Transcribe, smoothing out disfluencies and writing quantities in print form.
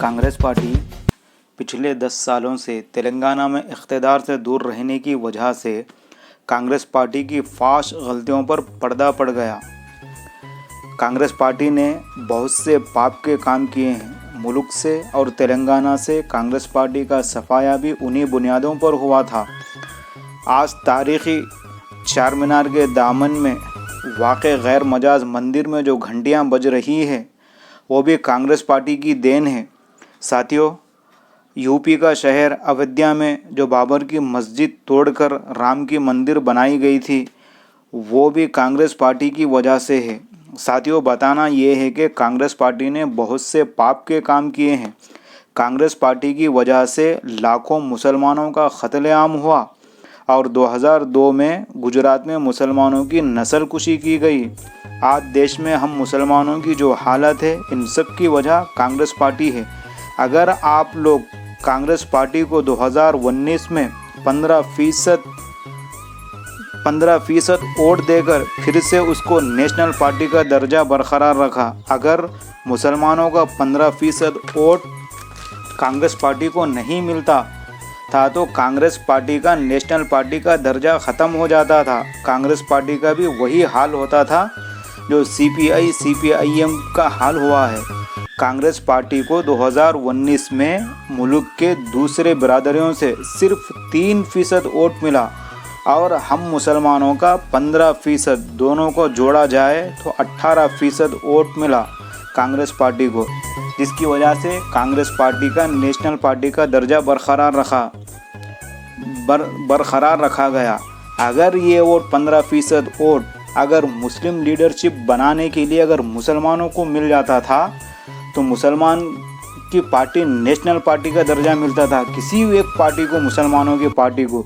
Congress party पिछले 10 सालों से तेलंगाना में इख्तिदार से दूर रहने की वजह से कांग्रेस पार्टी की फाश गलतियों पर पर्दा पड़ गया। कांग्रेस पार्टी ने बहुत से पाप के काम किए हैं। मुल्क से और तेलंगाना से कांग्रेस पार्टी का सफाया भी उन्हीं बुनियादों पर हुआ था। आज तारीख़ी चार मीनार के दामन में वाक़े गैर मजाज मंदिर में जो घंटियां बज रही है वो भी कांग्रेस पार्टी की देन है। साथियों, यूपी का शहर अयोध्या में जो बाबर की मस्जिद तोड़कर राम की मंदिर बनाई गई थी वो भी कांग्रेस पार्टी की वजह से है। साथियों, बताना ये है कि कांग्रेस पार्टी ने बहुत से पाप के काम किए हैं। कांग्रेस पार्टी की वजह से लाखों मुसलमानों का कत्लेआम हुआ और 2002 में गुजरात में मुसलमानों की नस्लकुशी की गई। आज देश में हम मुसलमानों की जो हालत है, इन सब की वजह कांग्रेस पार्टी है। अगर आप लोग कांग्रेस पार्टी को 2019 में 15% वोट देकर फिर से उसको नेशनल पार्टी का दर्जा बरकरार रखा, अगर मुसलमानों का 15% वोट कांग्रेस पार्टी को नहीं मिलता था तो कांग्रेस पार्टी का नेशनल पार्टी का दर्जा ख़त्म हो जाता था। कांग्रेस पार्टी का भी वही हाल होता था जो CPI का हाल हुआ है। कांग्रेस पार्टी को 2019 में मुल्क के दूसरे बिरादरियों से सिर्फ 3% वोट मिला और हम मुसलमानों का 15%, दोनों को जोड़ा जाए तो 18% वोट मिला कांग्रेस पार्टी को, जिसकी वजह से कांग्रेस पार्टी का नेशनल पार्टी का दर्जा बरकरार रखा गया। अगर ये वोट 15% वोट अगर मुस्लिम लीडरशिप बनाने के लिए अगर मुसलमानों को मिल जाता था तो मुसलमान की पार्टी नेशनल पार्टी का दर्जा मिलता था। किसी एक पार्टी को, मुसलमानों की पार्टी को